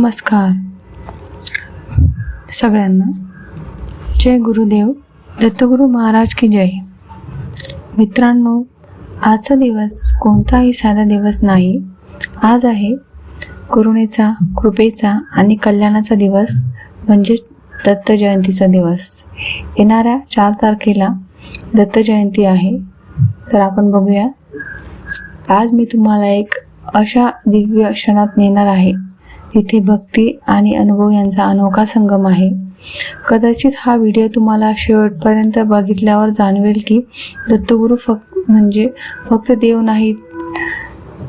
नमस्कार सगळ्यांना. जय गुरुदेव, दत्तगुरु महाराज की जय. मित्रांनो, आजचा दिवस कोणताही साधा दिवस नाही. आज आहे करुणेचा, कृपेचा आणि कल्याणाचा दिवस, म्हणजे दत्त जयंतीचा दिवस. येणाऱ्या 4 तारखेला दत्त जयंती आहे. तर आपण बघूया. आज मी तुम्हाला एक अशा दिव्य क्षणात नेणार आहे जिथे भक्ती आणि अनुभव यांचा अनोखा संगम आहे. कदाचित हा व्हिडिओ तुम्हाला शेवटपर्यंत बघितल्यावर जाणवेल की दत्तगुरु म्हणजे फक्त देव नाहीत,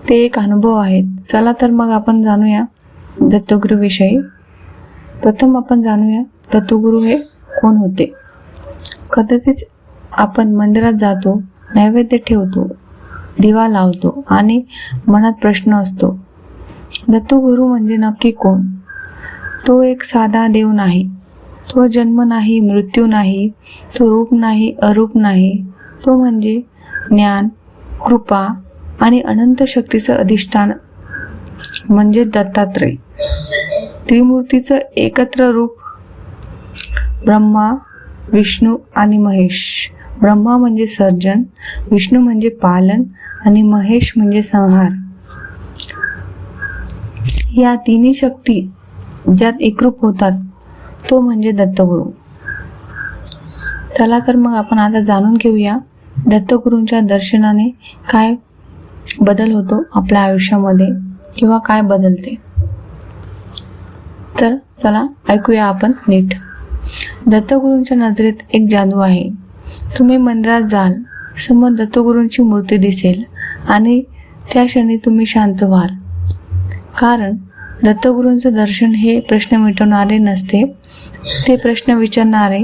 ते एक अनुभव आहेत. चला तर मग आपण जाणूया दत्तगुरु विषयी. प्रथम आपण जाणूया दत्तगुरु हे कोण होते. कदाचित आपण मंदिरात जातो, नैवेद्य ठेवतो, दिवा लावतो आणि मनात प्रश्न असतो, दत्तगुरु म्हणजे नक्की कोण? तो एक साधा देव नाही, तो जन्म नाही, मृत्यू नाही, तो रूप नाही, अरूप नाही. तो म्हणजे ज्ञान, कृपा आणि अनंत शक्तीचं अधिष्ठान, म्हणजे दत्तात्रय. त्रिमूर्तीचं एकत्र रूप, ब्रह्मा, विष्णू आणि महेश. ब्रह्मा म्हणजे सर्जन, विष्णू म्हणजे पालन आणि महेश म्हणजे संहार. या तिन्ही शक्ती ज्यात एकरूप होतात तो म्हणजे दत्तगुरु. चला तर मग आपण आता जाणून घेऊया दत्तगुरूंच्या दर्शनाने काय बदल होतो आपल्या आयुष्यामध्ये किंवा काय बदलते. तर चला ऐकूया आपण नीट. दत्तगुरूंच्या नजरेत एक जादू आहे. तुम्ही मंदिरात जाल, समोर दत्तगुरूंची मूर्ती दिसेल आणि त्या क्षणी तुम्ही शांत व्हाल. कारण दत्तगुरूंचं दर्शन हे प्रश्न मिटवणारे नसते, ते प्रश्न विचारणारे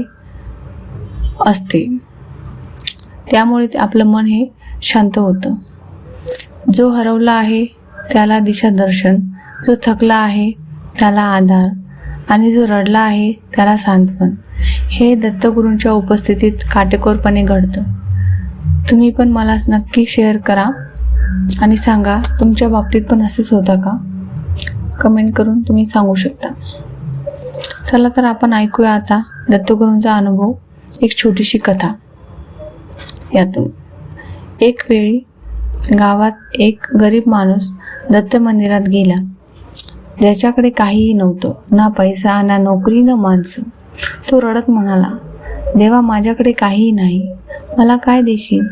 असते. त्यामुळे आपलं मन हे शांत होतं. जो हरवला आहे त्याला दिशा दर्शन, जो थकला आहे त्याला आधार आणि जो रडला आहे त्याला सांत्वन. हे दत्तगुरूंच्या उपस्थितीत काटेकोरपणे घडतं. तुम्ही पण मला नक्की शेअर करा आणि सांगा तुमच्या बाबतीत पण असंच होतं का? कमेंट करून तुम्ही सांगू शकता. चला तर आपण ऐकूया आता दत्तगुरूंचा अनुभव. एक छोटीशी कथा यातून. एक वेळी गावात एक गरीब माणूस दत्त मंदिरात गेला. ज्याच्याकडे काहीही नव्हतं, ना पैसा, ना नोकरी, ना माणसं. तो रडत म्हणाला, देवा, माझ्याकडे काहीही नाही, मला काय देशील?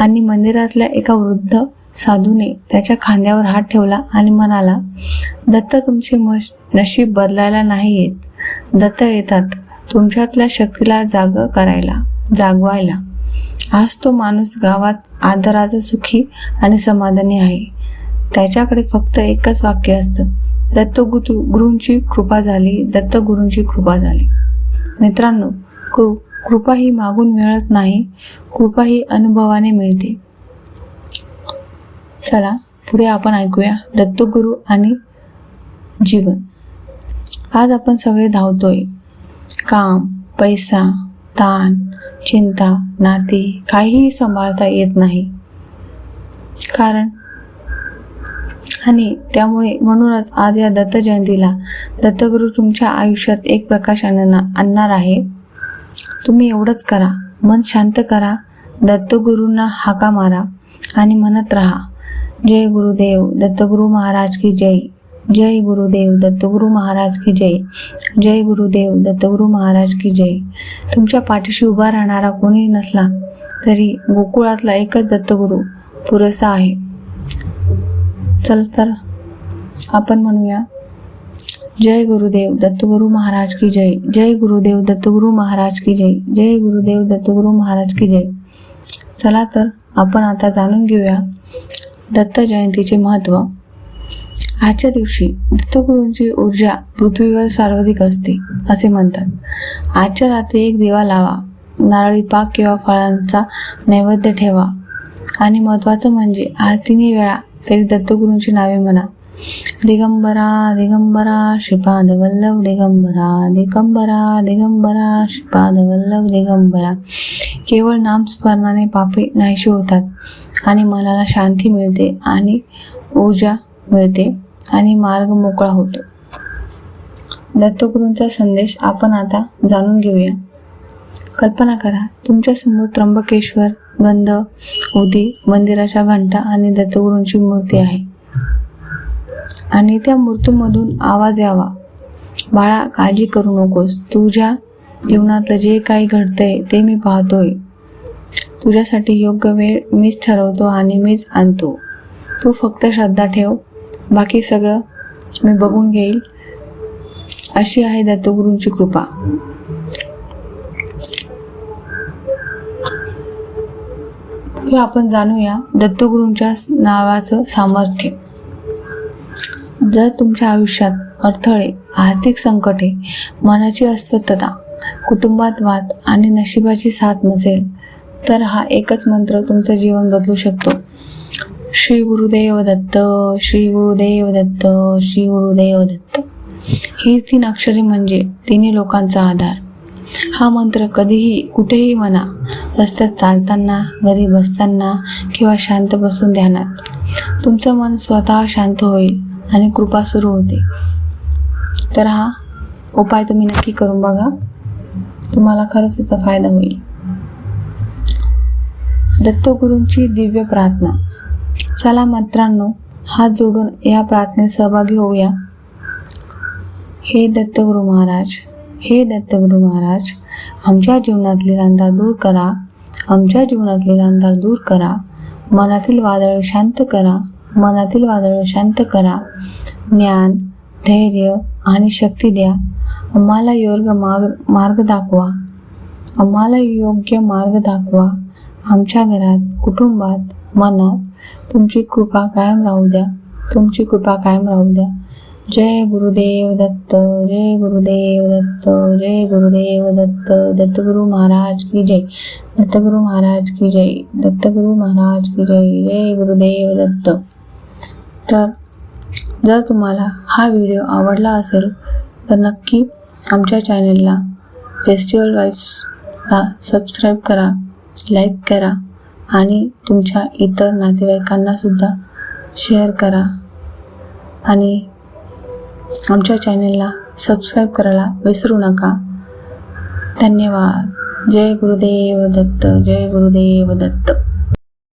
आणि मंदिरातल्या एका वृद्ध साधूने त्याच्या खांद्यावर हात ठेवला आणि म्हणाला, दत्त तुमचे नशीब बदलायला नाही येत, दत्त येतात तुमच्यातल्या शक्तीला जागवायला. आज तो माणूस गावात आदराचा, सुखी आणि समाधानी आहे. त्याच्याकडे फक्त एकच वाक्य असतं, दत्तगुरूंची कृपा झाली, दत्तगुरूंची कृपा झाली. मित्रांनो, कृपा ही मागून मिळत नाही, कृपा ही अनुभवाने मिळते. चला पुढे आपण ऐकूया दत्तगुरु आणि जीवन. आज आपण सगळे धावतोय. काम, पैसा, ताण, चिंता, नाती, काहीही सांभाळता येत नाही. त्यामुळे म्हणूनच आज या दत्त जयंतीला दत्तगुरु तुमच्या आयुष्यात एक प्रकाश आणणार आहे. तुम्ही एवढंच करा, मन शांत करा, दत्तगुरूंना हाका मारा आणि म्हणत राहा, जय गुरुदेव दत्तगुरु महाराज की जय, जय गुरुदेव दत्तगुरु महाराज की जय, जय गुरुदेव दत्तगुरु महाराज की जय. तुमच्या पाठीशी उभा राहणारा कोणी नसला तरी गोकुळातला एकच दत्तगुरु पुरेसा आहे. चल तर आपण म्हणूया, जय गुरुदेव दत्तगुरु महाराज की जय, जय गुरुदेव दत्तगुरु महाराज की जय, जय गुरुदेव दत्तगुरु महाराज की जय. चला तर आपण आता जाणून घेऊया दत्त जयंतीचे महत्त्व. आजच्या दिवशी दत्तगुरूंची ऊर्जा पृथ्वीवर सर्वाधिक असते असे म्हणतात. आजच्या रात्री एक दिवा लावा, नारळी पाक किंवा फळांचा नैवेद्य ठेवा आणि महत्त्वाचं म्हणजे आरतीने वेळा तरी दत्तगुरूंची नावे म्हणा. दिगंबरा दिगंबरा श्रीपाद वल्लभ दिगंबरा, दिगंबरा दिगंबरा श्रीपाद वल्लभ दिगंबरा. केवळ नामस्मरणाने पापे नाहीशी होतात आणि मनाला शांती मिळते आणि ऊर्जा मिळते आणि मार्ग मोकळा होतो. दत्तगुरूंचा संदेश आपण आता जाणून घेऊया. कल्पना करा, तुमच्या समोर त्र्यंबकेश्वर, गंध, उदी, मंदिराच्या घंटा आणि दत्तगुरूंची मूर्ती आहे आणि त्या मूर्तीमधून आवाज यावा, बाळा काळजी करू नकोस, तुझ्या जीवनातलं जे काही घडतंय ते मी पाहतोय. तुझ्यासाठी योग्य वेळ मीच ठरवतो आणि मीच आणतो. तू फक्त श्रद्धा ठेव, बाकी सगळं मी बघून घेईल. अशी आहे दत्तगुरूंची कृपा. आपण जाणूया दत्तगुरूंच्या नावाचं सामर्थ्य. जर तुमच्या आयुष्यात अडथळे, आर्थिक संकटे, मनाची अस्वस्थता, कुटुंबात वाद आणि नशिबाची साथ नसेल तर हा एकच मंत्र तुमचं जीवन बदलू शकतो. श्री गुरुदेव दत्त, श्री गुरुदेव दत्त, श्री गुरुदेव दत्त. ही 3 अक्षरे म्हणजे तिन्ही लोकांचा आधार. हा मंत्र कधीही कुठेही म्हणा, रस्त्यात चालताना, घरी बसताना किंवा शांत बसून ध्यानात. तुमचं मन स्वतः शांत होईल आणि कृपा सुरू होते. तर हा उपाय तुम्ही नक्की करून बघा, तुम्हाला खरंच याचा फायदा होईल. दत्तगुरूंची दिव्य प्रार्थना. चला मित्रांनो, हात जोडून या प्रार्थनेत सहभागी होऊया. हे दत्तगुरू महाराज, हे दत्तगुरू महाराज, आमच्या जीवनातले अंधार दूर करा, आमच्या जीवनातले अंधार दूर करा. मनातील वादळ शांत करा, मनातील वादळ शांत करा. ज्ञान, धैर्य आणि शक्ती द्या. आम्हाला योग्य मार्ग दाखवा, आम्हाला योग्य मार्ग दाखवा. आमच्या घरात, कुटुंबात, मनात तुमची कृपा कायम राहू द्या, तुमची कृपा कायम राहू द्या. जय गुरुदेव दत्त, जय गुरुदेव दत्त, जय गुरुदेव दत्त. दत्तगुरु महाराज की जय, दत्तगुरु महाराज की जय, दत्तगुरु महाराज की जय. जय गुरुदेव दत्त. तर जर तुम्हाला हा व्हिडिओ आवडला असेल तर नक्की आमच्या चॅनलला फेस्टिवल वाईब्सला सबस्क्राईब करा, लाईक करा आणि तुमच्या इतर नातेवाईकांना सुद्धा शेअर करा आणि आमच्या चॅनलला सबस्क्राईब करायला विसरू नका. धन्यवाद. जय गुरुदेव दत्त, जय गुरुदेव दत्त.